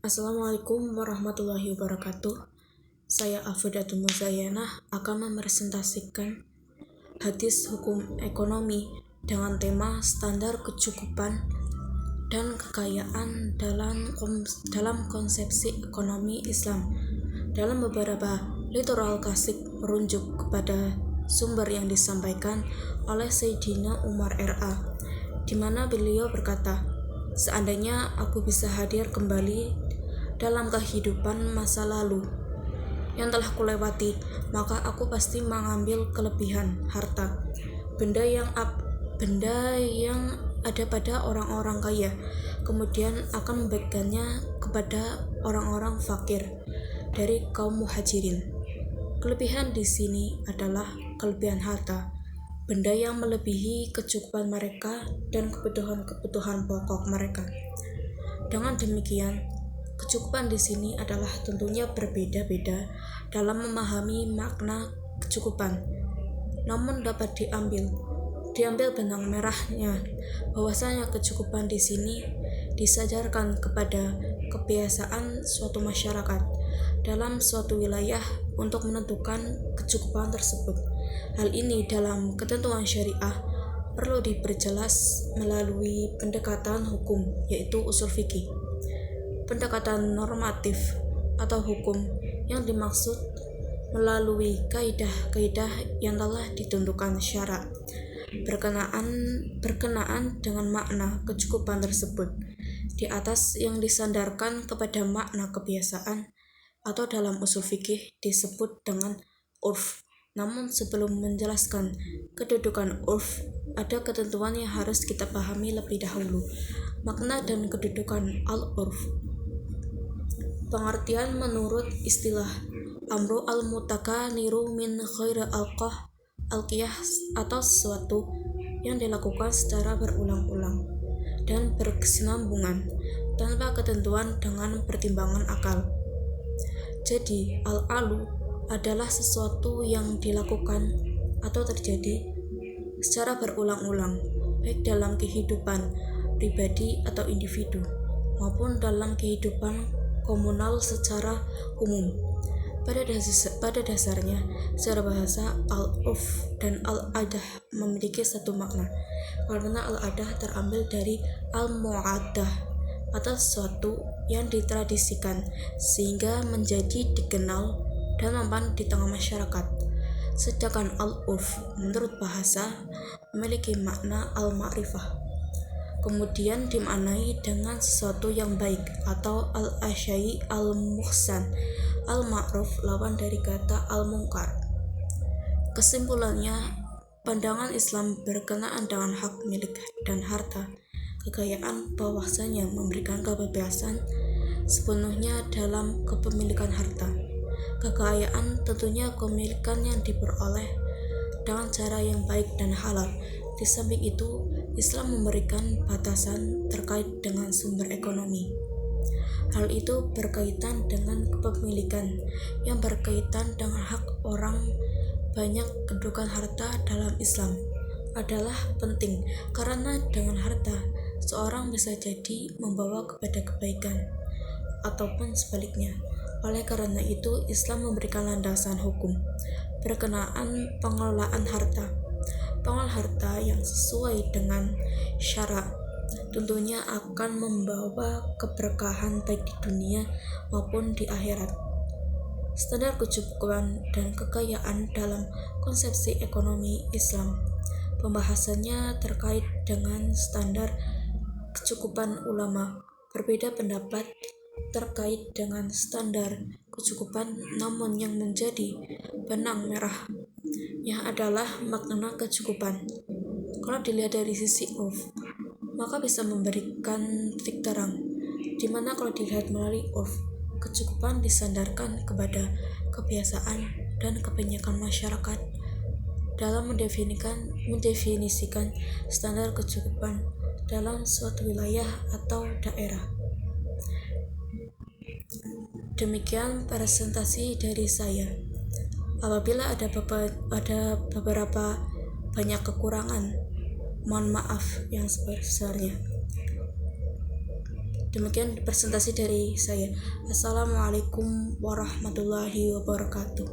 Assalamualaikum warahmatullahi wabarakatuh. Saya Afidatul Muzayanah akan mempresentasikan hadis hukum ekonomi dengan tema standar kecukupan dan kekayaan dalam konsepsi ekonomi Islam. Dalam beberapa literal klasik merujuk kepada sumber yang disampaikan oleh Sayyidina Umar R.A., di mana beliau berkata, "Seandainya aku bisa hadir kembali dalam kehidupan masa lalu yang telah kulewati, maka aku pasti mengambil kelebihan harta, benda yang ada pada orang-orang kaya, kemudian akan membagikannya kepada orang-orang fakir dari kaum muhajirin." Kelebihan di sini adalah kelebihan harta, benda yang melebihi kecukupan mereka dan kebutuhan pokok mereka. Dengan demikian, kecukupan di sini adalah tentunya berbeda-beda dalam memahami makna kecukupan. Namun dapat diambil benang merahnya bahwasanya kecukupan di sini disadarkan kepada kebiasaan suatu masyarakat dalam suatu wilayah untuk menentukan kecukupan tersebut. Hal ini dalam ketentuan syariah perlu diperjelas melalui pendekatan hukum, yaitu usul fikih. Pendekatan normatif atau hukum yang dimaksud melalui kaidah-kaidah yang telah ditentukan syarak berkenaan dengan makna kecukupan tersebut di atas yang disandarkan kepada makna kebiasaan atau dalam usul fikih disebut dengan urf. Namun sebelum menjelaskan kedudukan urf, ada ketentuan yang harus kita pahami lebih dahulu. Makna dan kedudukan al-urf. Pengertian menurut istilah amru al-mutakaniru min khairi al-qiyas atau sesuatu yang dilakukan secara berulang-ulang dan berkesinambungan tanpa ketentuan dengan pertimbangan akal. Jadi, al-alu adalah sesuatu yang dilakukan atau terjadi secara berulang-ulang, baik dalam kehidupan pribadi atau individu, maupun dalam kehidupan komunal secara umum. Pada dasarnya, secara bahasa, al-urf dan al-adah memiliki satu makna, karena al-adah terambil dari al-mu'adah atau sesuatu yang ditradisikan sehingga menjadi dikenal dan mempan di tengah masyarakat. Sedangkan al-urf menurut bahasa memiliki makna al-ma'rifah, kemudian dimaknai dengan sesuatu yang baik atau al-asyai al-muhsan. Al-ma'ruf lawan dari kata al-munkar. Kesimpulannya, pandangan Islam berkenaan dengan hak milik dan harta kekayaan bahwasanya memberikan kebebasan sepenuhnya dalam kepemilikan harta kekayaan, tentunya kepemilikan yang diperoleh dengan cara yang baik dan halal. Di samping itu, Islam memberikan batasan terkait dengan sumber ekonomi. Hal itu berkaitan dengan kepemilikan yang berkaitan dengan hak orang banyak. Kedudukan harta dalam Islam adalah penting karena dengan harta seorang bisa jadi membawa kepada kebaikan ataupun sebaliknya. Oleh karena itu, Islam memberikan landasan hukum berkenaan pengelolaan harta. Pengelolaan harta yang sesuai dengan syarak tentunya akan membawa keberkahan baik di dunia maupun di akhirat. Standar kecukupan dan kekayaan dalam konsepsi ekonomi Islam. Pembahasannya terkait dengan standar kecukupan ulama berbeda pendapat terkait dengan standar kecukupan, namun yang menjadi benang merahnya adalah makna kecukupan. Kalau dilihat dari sisi urf, maka bisa memberikan titik terang, dimana kalau dilihat melalui urf, kecukupan disandarkan kepada kebiasaan dan kebanyakan masyarakat dalam mendefinisikan standar kecukupan dalam suatu wilayah atau daerah. Demikian presentasi dari saya. Apabila ada beberapa banyak kekurangan, mohon maaf yang sebesar-besarnya. Demikian presentasi dari saya. Assalamualaikum warahmatullahi wabarakatuh.